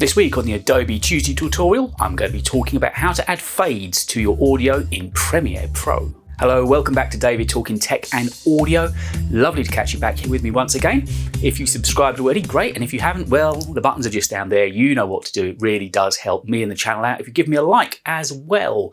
This week on the Adobe Tuesday tutorial, I'm going to be talking about how to add fades to your audio in Premiere Pro. Hello, welcome back to David Talking Tech and Audio. Lovely to catch you back here with me once again. If you subscribed already, great. And if you haven't, well, the buttons are just down there. You know what to do. It really does help me and the channel out if you give me a like as well.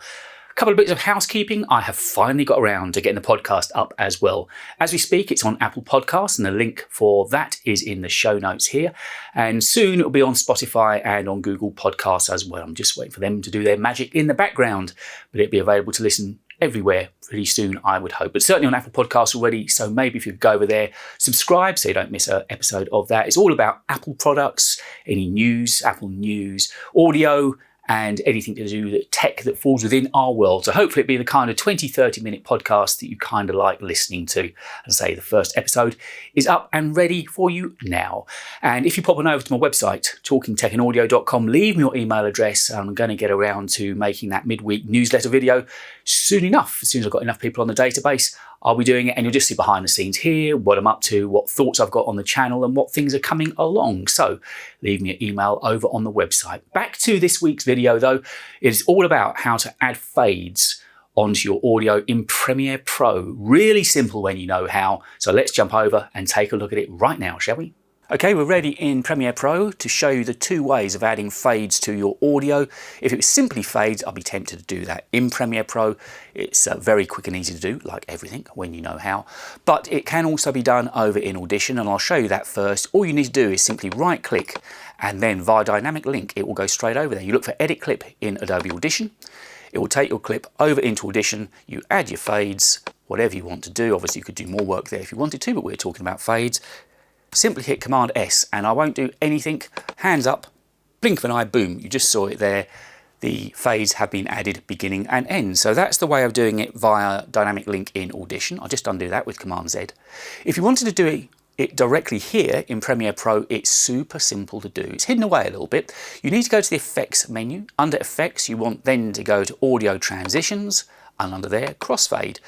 A couple of bits of housekeeping. I have finally got around to getting the podcast up as well. As we speak, it's on Apple Podcasts, and the link for that is in the show notes here. And soon it'll be on Spotify and on Google Podcasts as well. I'm just waiting for them to do their magic in the background, but it'll be available to listen everywhere pretty soon, I would hope. But certainly on Apple Podcasts already, so maybe if you go over there, subscribe so you don't miss an episode of that. It's all about Apple products, any news, Apple news, audio, and anything to do with tech that falls within our world. So hopefully it'll be the kind of 20-30 minute podcast that you kind of like listening to. And say the first episode is up and ready for you now. And if you pop on over to my website, talkingtechandaudio.com, leave me your email address. I'm going to get around to making that midweek newsletter video soon enough. As soon as I've got enough people on the database, I'll be doing it, and you'll just see behind the scenes here, what I'm up to, what thoughts I've got on the channel, and what things are coming along. So leave me an email over on the website. Back to this week's video though, it's all about how to add fades onto your audio in Premiere Pro. Really simple when you know how. So let's jump over and take a look at it right now, shall we? Okay, we're ready in Premiere Pro to show you the two ways of adding fades to your audio. If it was simply fades, I'd be tempted to do that in Premiere Pro. It's very quick and easy to do, like everything, when you know how. But it can also be done over in Audition, and I'll show you that first. All you need to do is simply right-click, and then via dynamic link, it will go straight over there. You look for Edit Clip in Adobe Audition. It will take your clip over into Audition. You add your fades, whatever you want to do. Obviously, you could do more work there if you wanted to, but we're talking about fades. Simply hit Command S, and I won't do anything. Hands up, blink of an eye, boom, you just saw it there. The fades have been added beginning and end. So that's the way of doing it via dynamic link in Audition. I'll just undo that with Command Z. If you wanted to do it directly here in Premiere Pro, it's super simple to do. It's hidden away a little bit. You need to go to the Effects menu. Under Effects, you want then to go to Audio Transitions, and under there, Crossfade.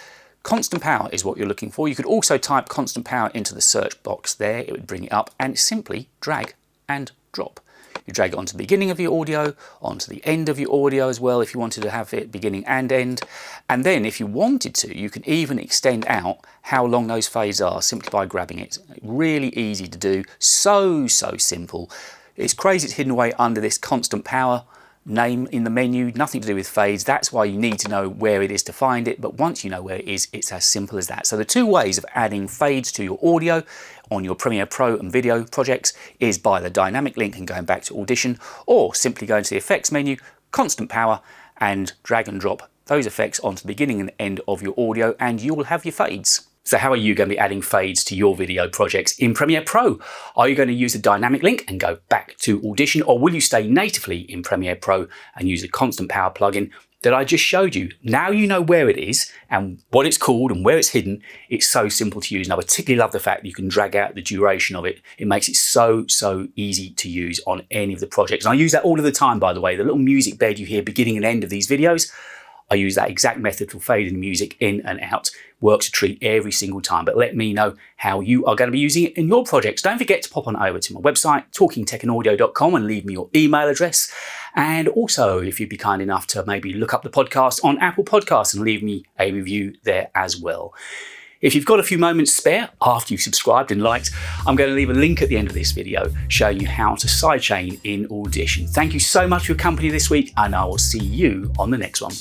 Constant power is what you're looking for. You could also type constant power into the search box there. It would bring it up, and simply drag and drop. You drag it onto the beginning of your audio, onto the end of your audio as well if you wanted to have it beginning and end. And then if you wanted to, you can even extend out how long those fades are simply by grabbing it. Really easy to do. So simple. It's crazy it's hidden away under this constant power name in the menu, nothing to do with fades. That's why you need to know where it is to find it, but once you know where it is, it's as simple as that. So the two ways of adding fades to your audio on your Premiere Pro and video projects is by the dynamic link and going back to Audition, or simply going to the Effects menu, constant power, and drag and drop those effects onto the beginning and end of your audio, and you will have your fades. So how are you going to be adding fades to your video projects in Premiere Pro? Are you going to use the dynamic link and go back to Audition, or will you stay natively in Premiere Pro and use the constant power plugin that I just showed you? Now you know where it is and what it's called and where it's hidden. It's so simple to use, and I particularly love the fact that you can drag out the duration of it. It makes it so easy to use on any of the projects. And I use that all of the time, by the way. The little music bed you hear beginning and end of these videos, I use that exact method for fading music in and out. Works a treat every single time. But let me know how you are going to be using it in your projects. Don't forget to pop on over to my website, talkingtechandaudio.com, and leave me your email address. And also, if you'd be kind enough to maybe look up the podcast on Apple Podcasts and leave me a review there as well. If you've got a few moments spare after you've subscribed and liked, I'm going to leave a link at the end of this video showing you how to sidechain in Audition. Thank you so much for your company this week, and I will see you on the next one.